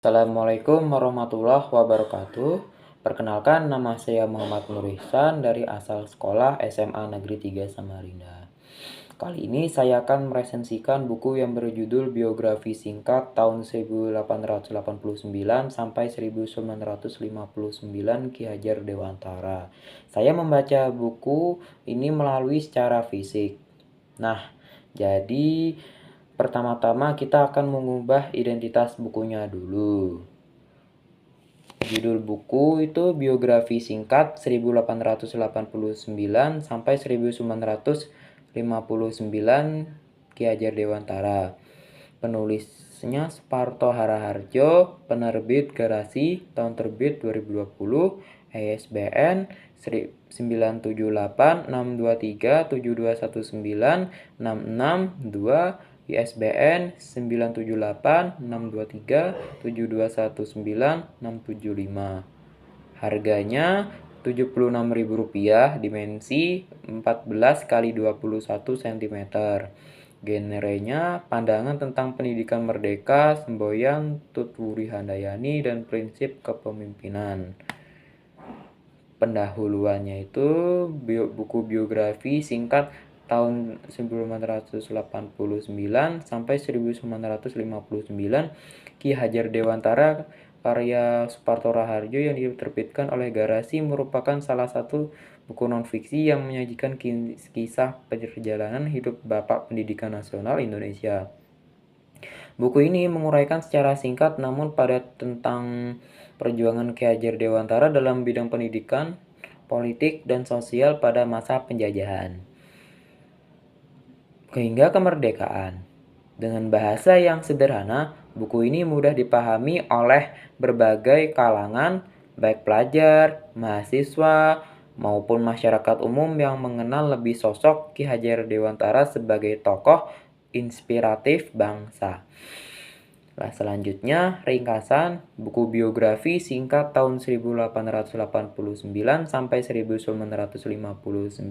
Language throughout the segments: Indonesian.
Assalamualaikum warahmatullahi wabarakatuh. Perkenalkan, nama saya Muhammad Nur Ihsan dari asal sekolah SMA Negeri 3 Samarinda. Kali ini saya akan meresensikan buku yang berjudul Biografi Singkat tahun 1889 sampai 1959 Ki Hajar Dewantara. Saya membaca buku ini melalui secara fisik. Nah, jadi pertama-tama kita akan mengubah identitas bukunya dulu. Judul buku itu Biografi Singkat 1889 sampai 1959 Ki Hajar Dewantara. Penulisnya Suparto Haraharjo, penerbit Garasi, tahun terbit 2020, ISBN 9786237219662, ISBN 9786237219675. Harganya Rp76.000, dimensi 14 x 21 cm. Genrenya pandangan tentang pendidikan merdeka, semboyan, Tutwuri Handayani, dan prinsip kepemimpinan. Pendahuluannya itu buku biografi singkat tahun 1989 sampai 1959 Ki Hajar Dewantara karya Suparto Raharjo yang diterbitkan oleh Garasi merupakan salah satu buku non-fiksi yang menyajikan kisah perjalanan hidup Bapak Pendidikan Nasional Indonesia. Buku ini menguraikan secara singkat namun padat tentang perjuangan Ki Hajar Dewantara dalam bidang pendidikan, politik, dan sosial pada masa penjajahan hingga kemerdekaan. Dengan bahasa yang sederhana, buku ini mudah dipahami oleh berbagai kalangan, baik pelajar, mahasiswa, maupun masyarakat umum yang mengenal lebih sosok Ki Hajar Dewantara sebagai tokoh inspiratif bangsa. Nah, selanjutnya ringkasan buku biografi singkat tahun 1889 sampai 1959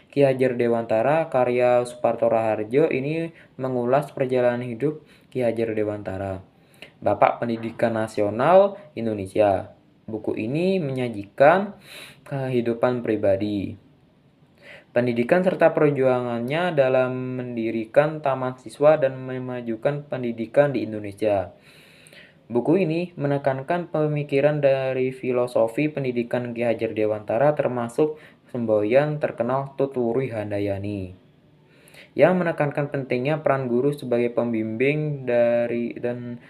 Ki Hajar Dewantara karya Suparto Raharjo ini mengulas perjalanan hidup Ki Hajar Dewantara, Bapak Pendidikan Nasional Indonesia. Buku ini menyajikan kehidupan pribadi, pendidikan serta perjuangannya dalam mendirikan taman siswa dan memajukan pendidikan di Indonesia. Buku ini menekankan pemikiran dari filosofi pendidikan Ki Hajar Dewantara termasuk semboyan terkenal Tutwuri Handayani yang menekankan pentingnya peran guru sebagai pembimbing dan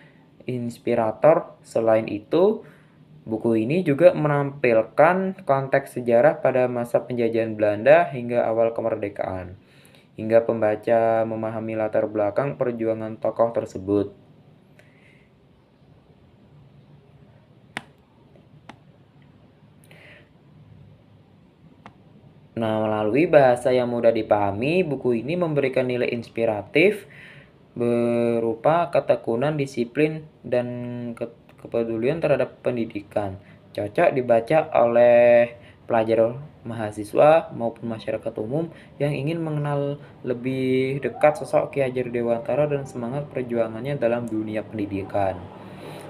inspirator. Selain itu, buku ini juga menampilkan konteks sejarah pada masa penjajahan Belanda hingga awal kemerdekaan, hingga pembaca memahami latar belakang perjuangan tokoh tersebut. Nah, melalui bahasa yang mudah dipahami, buku ini memberikan nilai inspiratif berupa ketekunan, disiplin, dan kepedulian terhadap pendidikan. Cocok dibaca oleh pelajar, mahasiswa, maupun masyarakat umum yang ingin mengenal lebih dekat sosok Ki Hajar Dewantara dan semangat perjuangannya dalam dunia pendidikan.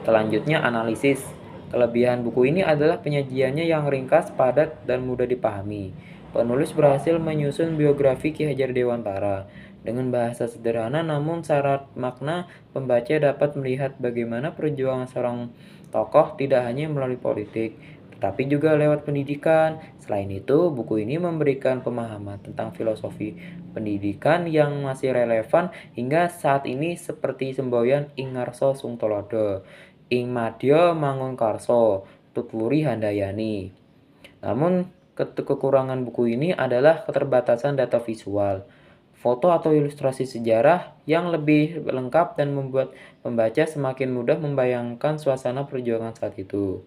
Selanjutnya, analisis. Kelebihan buku ini adalah penyajiannya yang ringkas, padat, dan mudah dipahami. Penulis berhasil menyusun biografi Ki Hajar Dewantara dengan bahasa sederhana namun syarat makna. Pembaca dapat melihat bagaimana perjuangan seorang tokoh tidak hanya melalui politik, tetapi juga lewat pendidikan. Selain itu, buku ini memberikan pemahaman tentang filosofi pendidikan yang masih relevan hingga saat ini seperti semboyan Ing Ngarso Sung Tulodo, Ing Madya Mangunkarso, Tutwuri Handayani. Namun, kekurangan buku ini adalah keterbatasan data visual, foto atau ilustrasi sejarah yang lebih lengkap dan membuat pembaca semakin mudah membayangkan suasana perjuangan saat itu.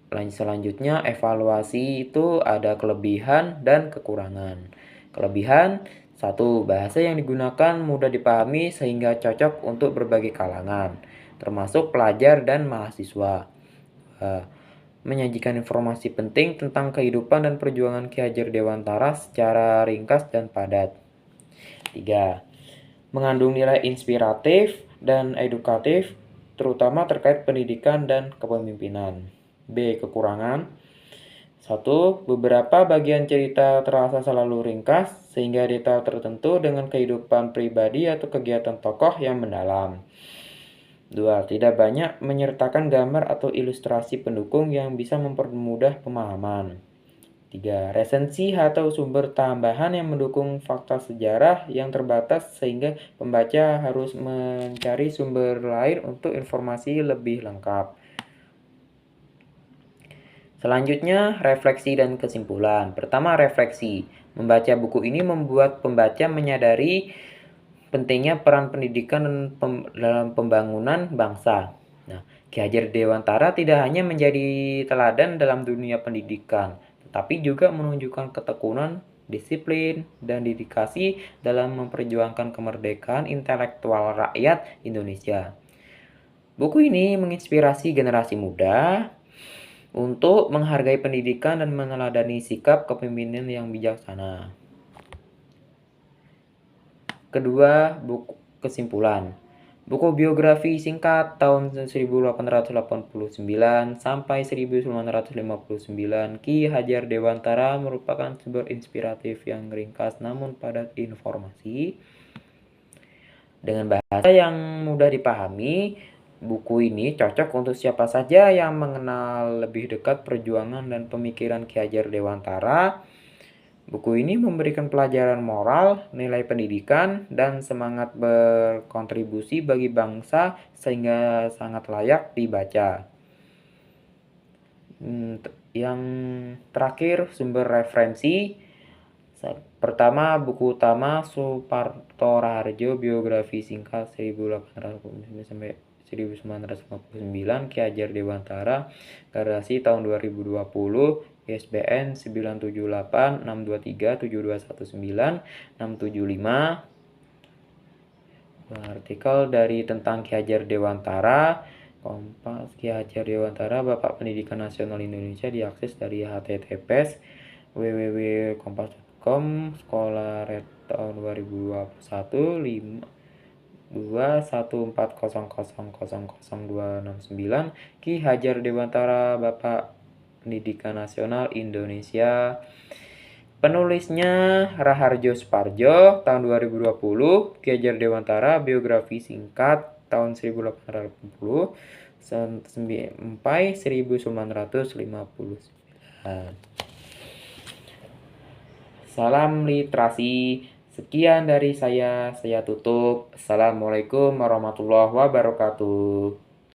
Selanjutnya, evaluasi itu ada kelebihan dan kekurangan. Kelebihan: 1. Bahasa yang digunakan mudah dipahami sehingga cocok untuk berbagai kalangan, termasuk pelajar dan mahasiswa. Menyajikan informasi penting tentang kehidupan dan perjuangan Ki Hajar Dewantara secara ringkas dan padat. 3. Mengandung nilai inspiratif dan edukatif terutama terkait pendidikan dan kepemimpinan. B. Kekurangan. 1. Beberapa bagian cerita terasa selalu ringkas, sehingga detail tertentu dengan kehidupan pribadi atau kegiatan tokoh yang mendalam. 2. Tidak banyak menyertakan gambar atau ilustrasi pendukung yang bisa mempermudah pemahaman. 3. Resensi atau sumber tambahan yang mendukung fakta sejarah yang terbatas sehingga pembaca harus mencari sumber lain untuk informasi lebih lengkap. Selanjutnya, refleksi dan kesimpulan. Pertama, refleksi. Membaca buku ini membuat pembaca menyadari pentingnya peran pendidikan dalam pembangunan bangsa. Nah, Ki Hajar Dewantara tidak hanya menjadi teladan dalam dunia pendidikan, tetapi juga menunjukkan ketekunan, disiplin, dan dedikasi dalam memperjuangkan kemerdekaan intelektual rakyat Indonesia. Buku ini menginspirasi generasi muda untuk menghargai pendidikan dan meneladani sikap kepemimpinan yang bijaksana. Kedua, buku kesimpulan. Buku biografi singkat tahun 1889 sampai 1959 Ki Hajar Dewantara merupakan sumber inspiratif yang ringkas namun padat informasi. Dengan bahasa yang mudah dipahami, buku ini cocok untuk siapa saja yang mengenal lebih dekat perjuangan dan pemikiran Ki Hajar Dewantara. Buku ini memberikan pelajaran moral, nilai pendidikan, dan semangat berkontribusi bagi bangsa sehingga sangat layak dibaca. Yang terakhir, sumber referensi. Pertama, buku utama Suparto Raharjo, biografi singkat 1849 sampai 1959, Ki Hajar Dewantara, garasi tahun 2020, ISBN 9786237219675. Artikel dari tentang Ki Hajar Dewantara, Kompas, Ki Hajar Dewantara, Bapak Pendidikan Nasional Indonesia, diakses dari https www.kompas.com, Sekolah Red tahun 2021 21400000269, Ki Hajar Dewantara, Bapak Pendidikan Nasional Indonesia. Penulisnya Raharjo Suparjo, tahun 2020, Ki Hajar Dewantara, biografi singkat tahun 1880 sampai 1959. Salam literasi. Sekian dari saya tutup. Assalamualaikum warahmatullahi wabarakatuh.